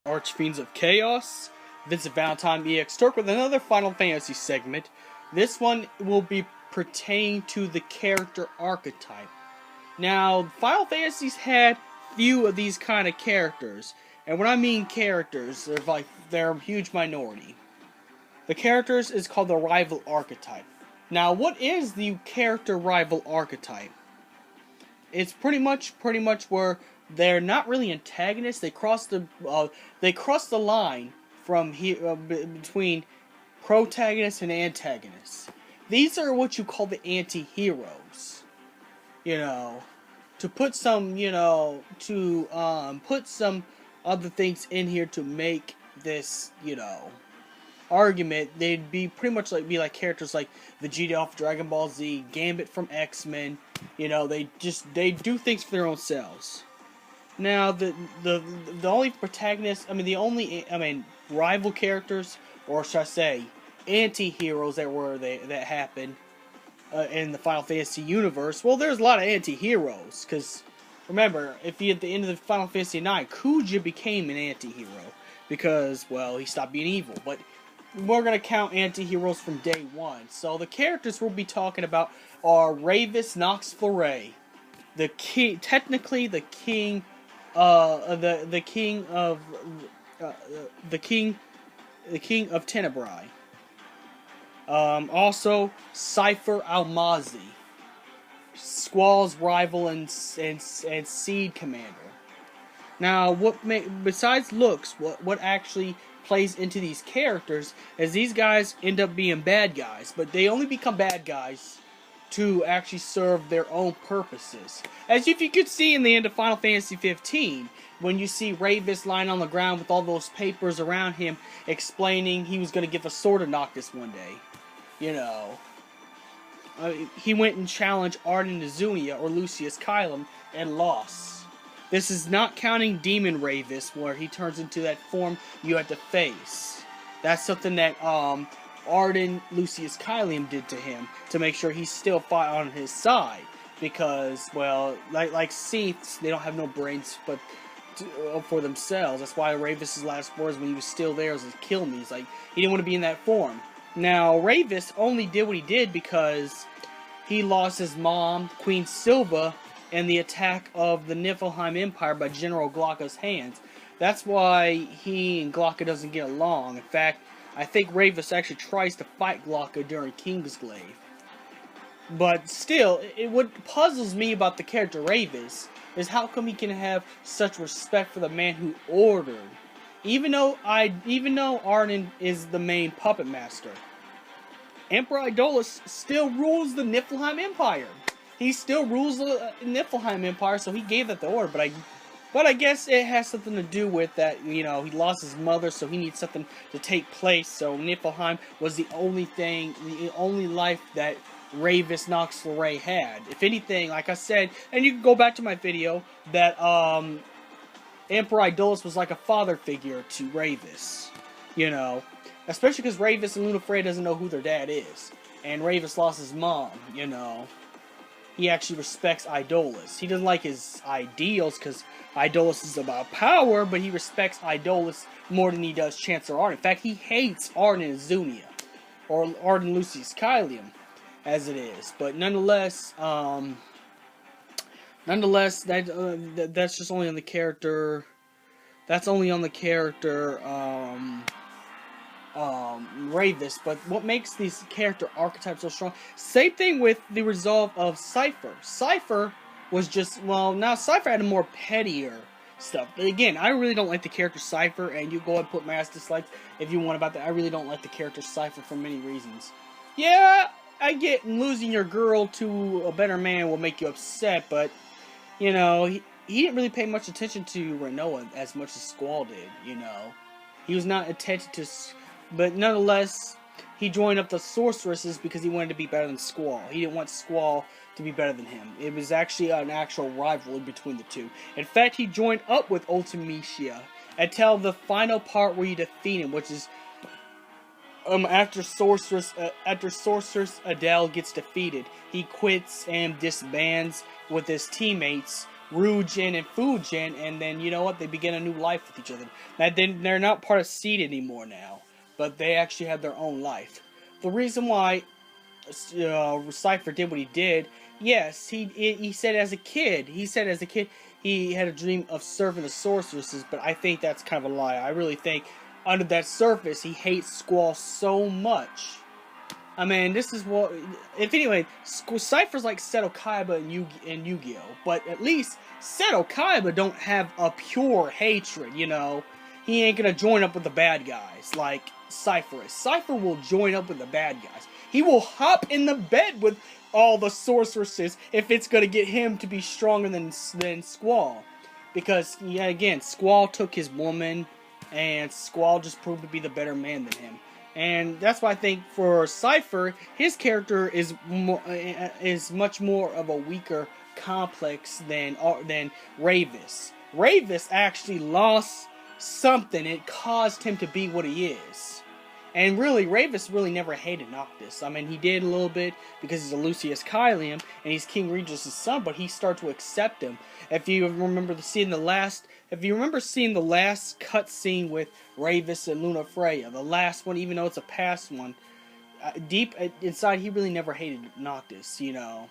Archfiends of Chaos, Vincent Valentine EX Turk with another Final Fantasy segment. This one will be pertaining to the character archetype. Now, Final Fantasies had few of these kind of characters, and when I mean characters, they're a huge minority. The characters is called the rival archetype. Now, what is the character rival archetype? It's pretty much where they're not really antagonists. They cross the line from here between protagonists and antagonists. These are what you call the anti-heroes. You know, to put some, put some other things in here to make this, argument. They'd be pretty much like characters like Vegeta off Dragon Ball Z, Gambit from X-Men. They do things for their own selves. Now, the only protagonists, rival characters, or should I say, anti-heroes that happen in the Final Fantasy universe. Well, there's a lot of anti-heroes, because remember, at the end of the Final Fantasy IX, Kuja became an anti-hero because, well, he stopped being evil. But we're gonna count anti-heroes from day one. So the characters we'll be talking about are Ravis Nox Fleury, the king of Tenebrae. Also, Cypher Almazi, Squall's rival and Seed Commander. Now, besides looks, what actually plays into these characters is these guys end up being bad guys, but they only become bad guys to actually serve their own purposes. As if you could see in the end of Final Fantasy 15, when you see Ravis lying on the ground with all those papers around him explaining he was going to give a sword to Noctis one day. He went and challenged Arden Izunia or Lucius Kylum and lost. This is not counting Demon Ravis, where he turns into that form you had to face. That's something that Arden Lucius Kylum did to him to make sure he still fought on his side. Because, well, like Seaths, they don't have no brains but for themselves. That's why Ravis' last words when he was still there was, kill me. He's like, he didn't want to be in that form. Now, Ravis only did what he did because he lost his mom, Queen Silva, in the attack of the Niflheim Empire by General Glocka's hands. That's why he and Glocka doesn't get along. In fact, I think Ravis actually tries to fight Glocka during Kingsglaive. But still, what puzzles me about the character Ravis is how come he can have such respect for the man who ordered. Even though Arden is the main puppet master, Emperor Idolus still rules the Niflheim Empire. He still rules the Niflheim Empire, so he gave that the order. But I guess it has something to do with that. He lost his mother, so he needs something to take place. So Niflheim was the only life that Ravis Nox Fleury had. If anything, like I said, and you can go back to my video, that Emperor Idolus was like a father figure to Ravis. Especially because Ravis and Lunafreya doesn't know who their dad is. And Ravis lost his mom, He actually respects Idolus. He doesn't like his ideals because Idolus is about power, but he respects Idolus more than he does Chancellor Arden. In fact, he hates Arden Izunia, or Arden Lucius Kylum, as it is. But nonetheless, that's just only on the character. That's only on the character Ravis. But what makes these character archetypes so strong? Same thing with the resolve of Cypher. Cypher was just, now Cypher had a more pettier stuff. But again, I really don't like the character Cypher, and you go ahead and put mass dislikes if you want about that. I really don't like the character Cypher for many reasons. Yeah, I get losing your girl to a better man will make you upset, but he didn't really pay much attention to Renoa as much as Squall did. He was not attentive to, but nonetheless, he joined up the sorceresses because he wanted to be better than Squall. He didn't want Squall to be better than him. It was actually an actual rivalry between the two. In fact, he joined up with Ultimecia until the final part where you defeat him, which is after Sorceress Adele gets defeated, he quits and disbands with his teammates Ryujin and Fujin, and then you know what? They begin a new life with each other. Now they're not part of Seed anymore now, but they actually have their own life. The reason why Cypher did what he did, yes, he said as a kid, he had a dream of serving the sorceresses, but I think that's kind of a lie. I really think under that surface he hates Squall so much. I mean, this is what. If anyway, Cypher's like Seto Kaiba in Yu-Gi-Oh, but at least Seto Kaiba don't have a pure hatred. You know, he ain't gonna join up with the bad guys like Cypher is. Cypher will join up with the bad guys. He will hop in the bed with all the sorceresses if it's gonna get him to be stronger than Squall, because yeah, again, Squall took his woman, and Squall just proved to be the better man than him. And that's why I think for Cypher, his character is much more of a weaker complex than Ravis. Ravis actually lost something. It caused him to be what he is. And really, Ravis really never hated Noctis. I mean, he did a little bit because he's a Lucius Kylium and he's King Regis' son, but he started to accept him. If you remember seeing the last cutscene with Ravis and Luna Freya, the last one, even though it's a past one, deep inside he really never hated Noctis, you know.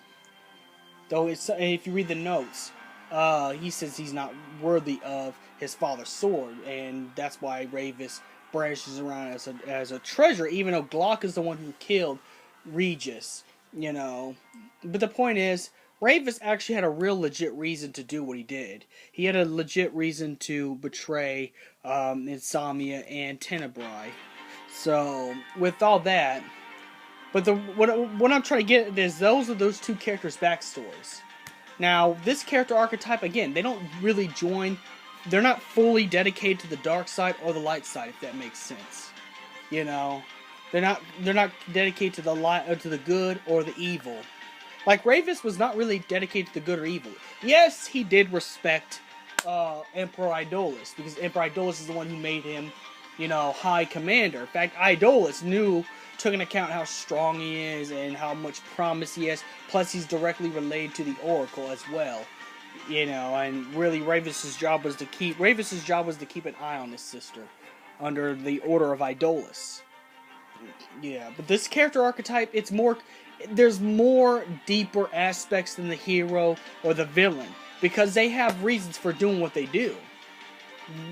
Though if you read the notes, he says he's not worthy of his father's sword, and that's why Ravis brandishes around as a treasure, even though Glock is the one who killed Regis, you know. But the point is, Ravis actually had a real legit reason to do what he did. He had a legit reason to betray Insomnia and Tenebrae. So, with all that, but what I'm trying to get at is those two characters' backstories. Now, this character archetype, again, they don't really join. They're not fully dedicated to the dark side or the light side, if that makes sense. You know, they're not dedicated to the light or to the good or the evil. Like Ravis was not really dedicated to the good or evil. Yes, he did respect Emperor Idolus, because Emperor Idolus is the one who made him, you know, High Commander. In fact, Idolus took into account how strong he is and how much promise he has. Plus, he's directly related to the Oracle as well. You know, and really Ravis's job was to keep an eye on his sister under the order of Idolus. Yeah, but this character archetype, there's more deeper aspects than the hero or the villain, because they have reasons for doing what they do.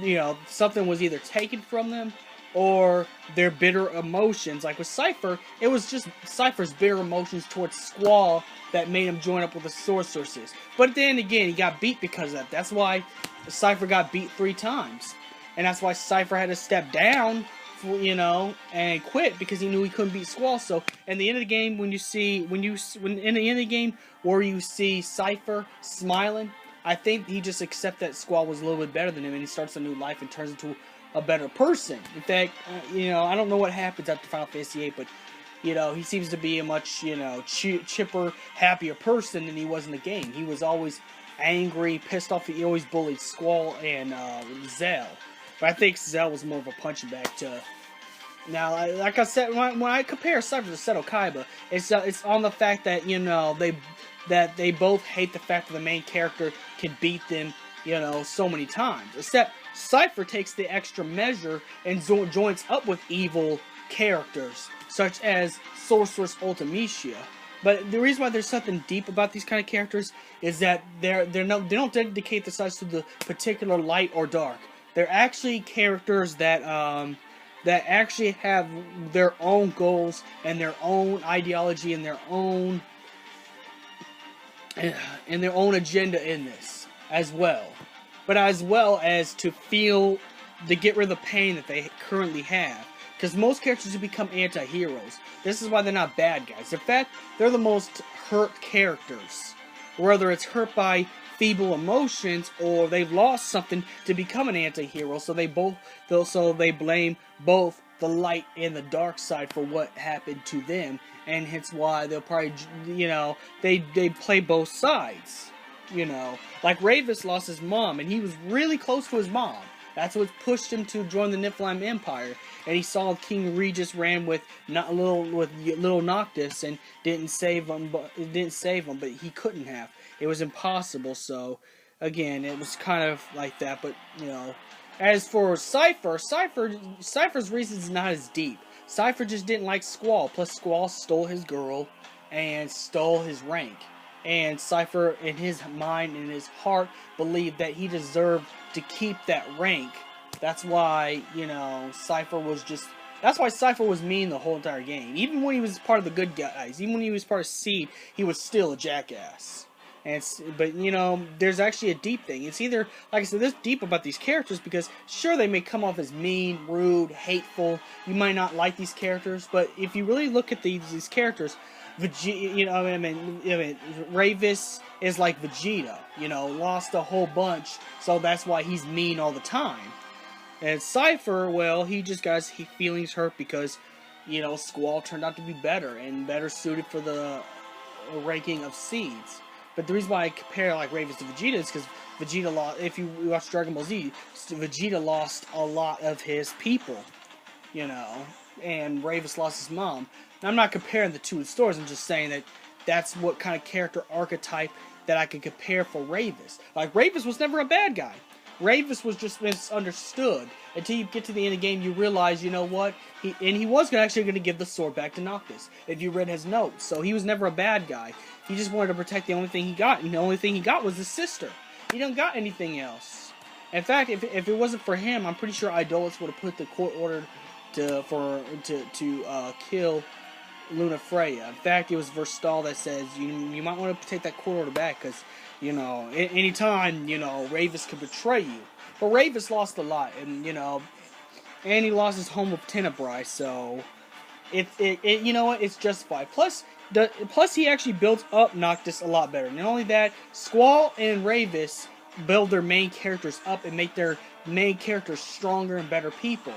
You know, something was either taken from them or their bitter emotions. Like with Cypher, it was just Cypher's bitter emotions towards Squall that made him join up with the sorceresses. But then again, he got beat because of that. That's why Cypher got beat 3 times. And that's why Cypher had to step down, you know, and quit, because he knew he couldn't beat Squall. So, in the end of the game, in the end of the game where you see Cypher smiling, I think he just accepts that Squall was a little bit better than him, and he starts a new life and turns into a better person. In fact, you know, I don't know what happens after Final Fantasy VIII, but you know, he seems to be a much, you know, chipper, happier person than he was in the game. He was always angry, pissed off. He always bullied Squall and Zell. But I think Zell was more of a punching bag to. Now, like I said, when I compare Cypher to Seto Kaiba, it's on the fact that, you know, they both hate the fact that the main character can beat them, you know, so many times. Except Cypher takes the extra measure and joins up with evil characters, such as Sorceress Ultimecia. But the reason why there's something deep about these kind of characters is that they don't dedicate themselves to the particular light or dark. They're actually characters that actually have their own goals and their own ideology and their own agenda in this as well. But as well as to get rid of the pain that they currently have. Because most characters who become anti-heroes, this is why they're not bad guys. In fact, they're the most hurt characters. Whether it's hurt by feeble emotions or they've lost something to become an anti-hero, so they blame both the light and the dark side for what happened to them, and hence why they'll probably, you know, they play both sides. You know, like Ravis lost his mom, and he was really close to his mom. That's what pushed him to join the Niflheim Empire. And he saw King Regis ran with little Noctis and didn't save him, but he couldn't have. It was impossible. So again, it was kind of like that. But you know, as for Cypher's reasons not as deep. Cypher just didn't like Squall. Plus, Squall stole his girl and stole his rank. And Cypher, in his mind and his heart, believed that he deserved to keep that rank. That's why, you know, Cypher was just... That's why Cypher was mean the whole entire game. Even when he was part of the good guys, even when he was part of Seed, he was still a jackass. But, you know, there's actually a deep thing. It's either, like I said, there's deep about these characters because, sure, they may come off as mean, rude, hateful. You might not like these characters, but if you really look at these characters, Ravis is like Vegeta, you know, lost a whole bunch, so that's why he's mean all the time. And Cypher, well, he just got his feelings hurt because, you know, Squall turned out to be better and better suited for the ranking of Seeds. But the reason why I compare like Ravis to Vegeta is because Vegeta lost. If you watch Dragon Ball Z, Vegeta lost a lot of his people, you know, and Ravis lost his mom. Now, I'm not comparing the two stories. I'm just saying that that's what kind of character archetype that I could compare for Ravis. Like Ravis was never a bad guy. Ravis was just misunderstood until you get to the end of the game. You realize, you know what? He was actually going to give the sword back to Noctis if you read his notes. So he was never a bad guy. He just wanted to protect the only thing he got, and the only thing he got was his sister. He didn't got anything else. In fact, if it wasn't for him, I'm pretty sure Idolus would have put the court order to kill Luna Freya. In fact, it was Verstal that says you might want to take that court order back because, you know, anytime, you know, Ravis could betray you. But Ravis lost a lot, and, you know, and he lost his home of Tenebrae, so you know what, it's justified. Plus he actually built up Noctis a lot better. Not only that, Squall and Ravis build their main characters up and make their main characters stronger and better people.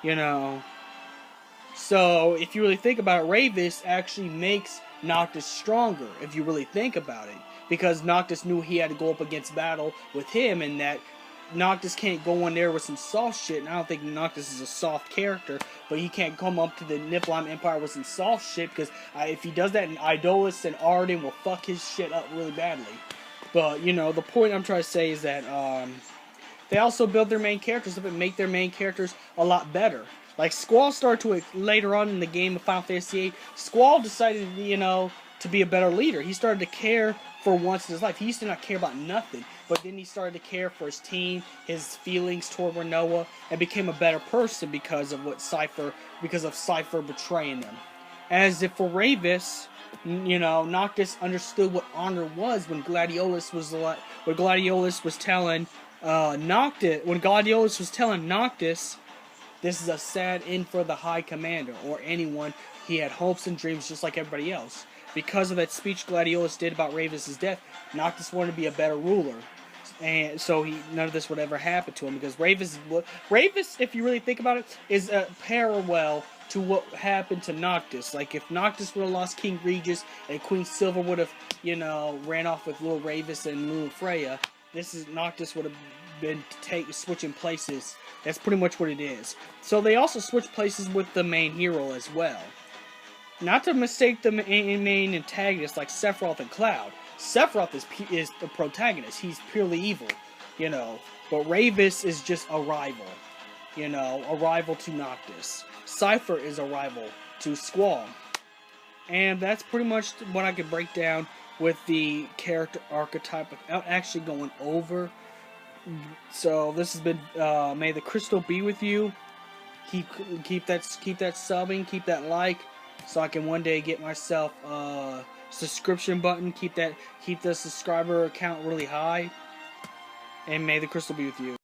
You know. So, if you really think about it, Ravis actually makes Noctis stronger, if you really think about it. Because Noctis knew he had to go up against battle with him, and that Noctis can't go in there with some soft shit. And I don't think Noctis is a soft character, but he can't come up to the Niflheim Empire with some soft shit, because if he does that, Idolus and Arden will fuck his shit up really badly. But, you know, the point I'm trying to say is that they also build their main characters up and make their main characters a lot better. Like, Squall started to, later on in the game of Final Fantasy VIII, Squall decided, you know, to be a better leader. He started to care for once in his life. He used to not care about nothing, but then he started to care for his team, his feelings toward Rinoa, and became a better person because of Cypher betraying them. As if for Ravis, you know, Noctis understood what honor was when Gladiolus was telling Noctis, this is a sad end for the High Commander, or anyone. He had hopes and dreams just like everybody else. Because of that speech Gladiolus did about Ravis' death, Noctis wanted to be a better ruler. And so none of this would ever happen to him, because Ravis, if you really think about it, is a parallel to what happened to Noctis. Like, if Noctis would have lost King Regis, and Queen Silver would have, you know, ran off with little Ravis and Luna Freya, Noctis would have been switching places. That's pretty much what it is. So they also switch places with the main hero as well. Not to mistake the main antagonist like Sephiroth and Cloud. Sephiroth is the protagonist. He's purely evil, you know. But Ravis is just a rival, you know, a rival to Noctis. Cypher is a rival to Squall. And that's pretty much what I could break down with the character archetype without actually going over. So this has been may the crystal be with you. Keep that subbing, keep that like, so I can one day get myself a subscription button. Keep the subscriber count really high. And may the crystal be with you.